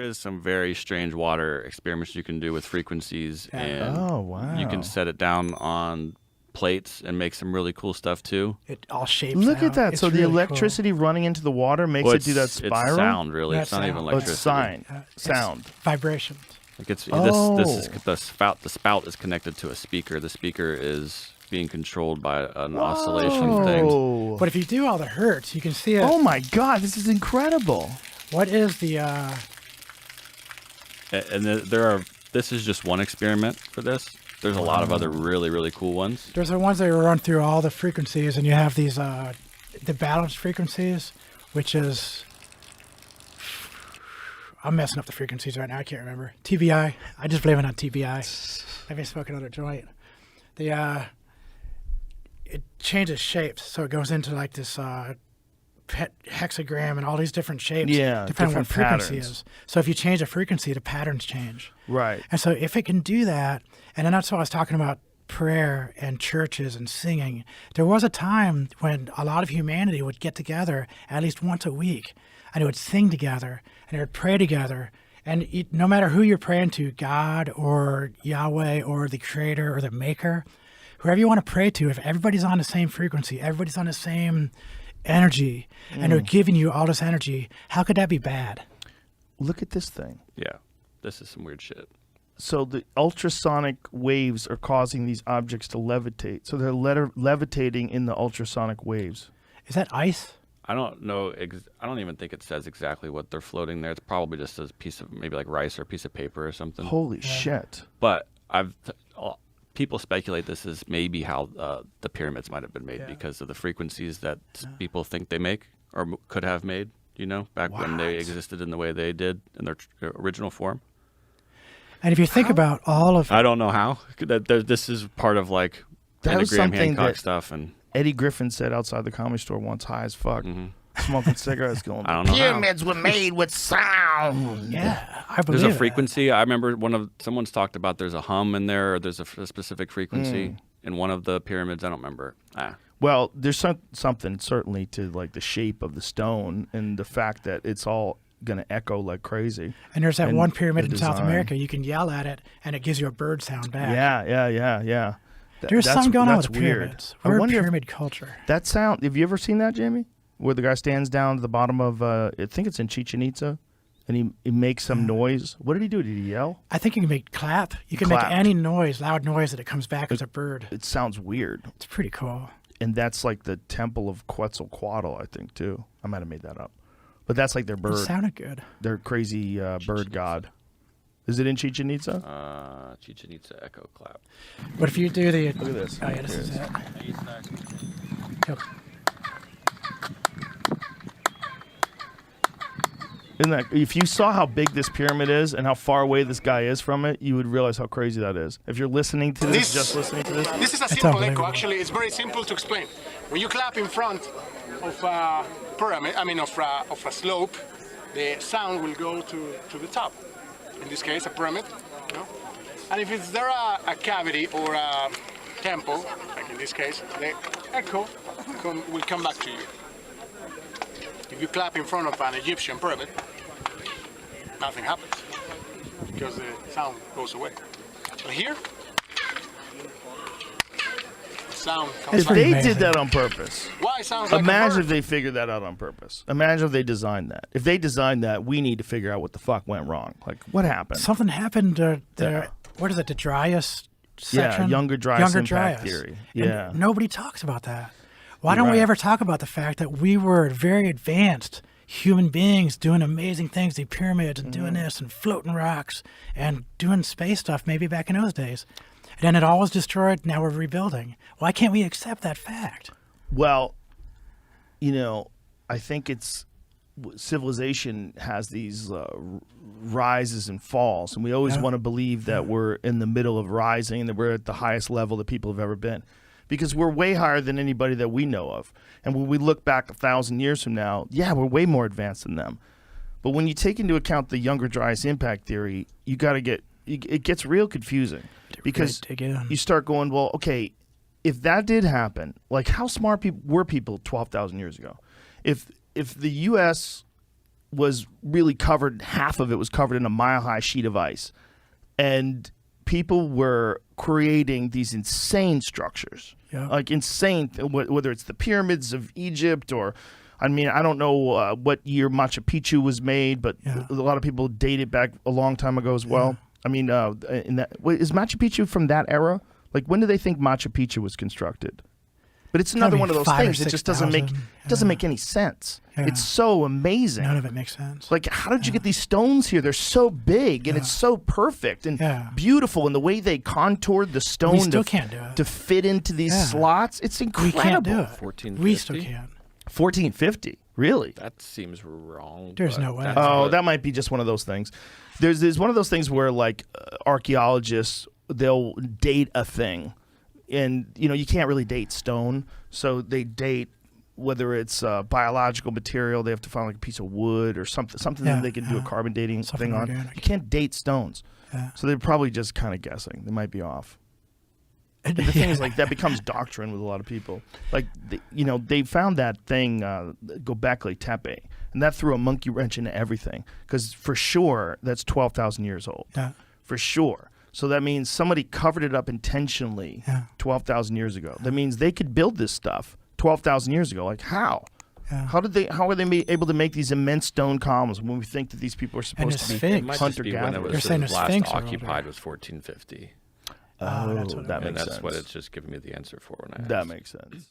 is some very strange water experiments you can do with frequencies, and you can set it down on plates and make some really cool stuff too. It all shapes Look out. at that. It's So the really electricity running into the water makes it do that spiral? It's sound, really. That's it's not even sound. electricity. It's sound. Vibration. Like this is the spout. The spout is connected to a speaker. The speaker is being controlled by an oscillation thing. But if you do all the hertz, you can see it. Oh my God, this is incredible. What is the... And this is just one experiment for this. There's a lot of other really, really cool ones. There's the ones that run through all the frequencies, and you have these, the balanced frequencies, which is... I'm messing up the frequencies right now. I can't remember. TBI. I just blame it on TBI. I've been smoking on a joint. It changes shapes, so it goes into like this hexagram and all these different shapes, depending on what frequency is. So if you change a frequency, the patterns change. Right. And so if it can do that, and then that's what I was talking about, prayer and churches and singing. There was a time when a lot of humanity would get together at least once a week, and they would sing together, and they would pray together. And no matter who you're praying to, God or Yahweh or the Creator or the Maker, whoever you want to pray to, if everybody's on the same frequency, everybody's on the same energy, and they're giving you all this energy, how could that be bad? Look at this thing. Yeah, this is some weird shit. So the ultrasonic waves are causing these objects to levitate. So they're levitating in the ultrasonic waves. Is that ice? I don't know. I don't even think it says exactly what they're floating there. It's probably just a piece of maybe like rice or a piece of paper or something. Holy shit. But people speculate this is maybe how the pyramids might have been made because of the frequencies that people think they make or could have made, back when they existed in the way they did in their original form. And if you think about all of... I don't know how. This is part of like Graham Hancock stuff. And Eddie Griffin said outside the Comedy Store once, high as fuck, smoking cigarettes going, I don't know pyramids were made with sound. Yeah, I believe there's a frequency. I remember someone's talked about there's a hum in there, or there's a specific frequency in one of the pyramids. I don't remember. Well, there's something certainly to like the shape of the stone and the fact that it's all going to echo like crazy. And there's that one pyramid in South America. You can yell at it, and it gives you a bird sound back. Yeah. There's something going on with the weird. pyramids. We're a pyramid culture. That sound, have you ever seen that, Jamie? Where the guy stands down to the bottom of, I think it's in Chichen Itza, and he makes some noise. What did he do? Did he yell? I think you can make clap. You can make any noise, loud noise, that it comes back as a bird. It sounds weird. It's pretty cool. And that's like the temple of Quetzalcoatl, I think, too. I might have made that up. But that's like their bird. It sounded good. Their crazy bird god. Is it in Chichen Itza? Chichen Itza echo clap. But if you do the... Look at this. Oh, yeah, this is it. Yep. Isn't that, if you saw how big this pyramid is and how far away this guy is from it, you would realize how crazy that is. If you're listening to this, just listening to this. This is a simple echo. Actually, it's very simple to explain. When you clap in front of a pyramid, of a slope, the sound will go to the top. In this case, a pyramid. And if there a cavity or a temple, like in this case, the echo will come back to you. If you clap in front of an Egyptian pyramid, nothing happens because the sound goes away. But here, the sound comes back. They did that on purpose. Why it sounds like Imagine a if they figured that out on purpose. Imagine if they designed that. If they designed that, we need to figure out what the fuck went wrong. Like, what happened? Something happened. What is it? The Dryas section? Yeah, Younger Dryas impact theory. Yeah. And nobody talks about that. Why don't we ever talk about the fact that we were very advanced human beings doing amazing things, the pyramids and doing this and floating rocks and doing space stuff maybe back in those days. And then it all was destroyed. Now we're rebuilding. Why can't we accept that fact? Well, I think it's civilization has these rises and falls, and we always want to believe that we're in the middle of rising and that we're at the highest level that people have ever been. Because we're way higher than anybody that we know of. And when we look back 1,000 years from now, we're way more advanced than them. But when you take into account the Younger Dryas impact theory, it gets real confusing. Because you start going, well, okay, if that did happen, like how smart were people 12,000 years ago? If the U.S. was really covered, half of it was covered in a mile-high sheet of ice. And people were creating these insane structures, like insane, whether it's the pyramids of Egypt or, I mean, I don't know what year Machu Picchu was made, but a lot of people date it back a long time ago as well. I mean, is Machu Picchu from that era? Like, when do they think Machu Picchu was constructed? But it's another one of those things. It just doesn't make any sense. Yeah. It's so amazing. None of it makes sense. Like, how did you get these stones here? They're so big and it's so perfect and beautiful, and the way they contoured the stone to fit into these slots, it's incredible. We can't do it. 1450? We still can't. 1450, really? That seems wrong. There's no way. Oh, that might be just one of those things. There's one of those things where, like, archaeologists, they'll date a thing. And, you know, you can't really date stone, so they date whether it's biological material. They have to find like a piece of wood or something that they can do a carbon dating thing on. You can't date stones. So they're probably just kind of guessing. They might be off. And the thing is, like, that becomes doctrine with a lot of people. Like, they found that thing, Göbekli Tepe, and that threw a monkey wrench into everything. Because for sure, that's 12,000 years old. Yeah. For sure. So that means somebody covered it up intentionally 12,000 years ago. That means they could build this stuff 12,000 years ago. Like, how? How were they able to make these immense stone columns when we think that these people are supposed to be hunter-gatherers? They're saying last occupied was 1450. Oh, that makes sense. And that's what it's just giving me the answer for when I asked. That makes sense.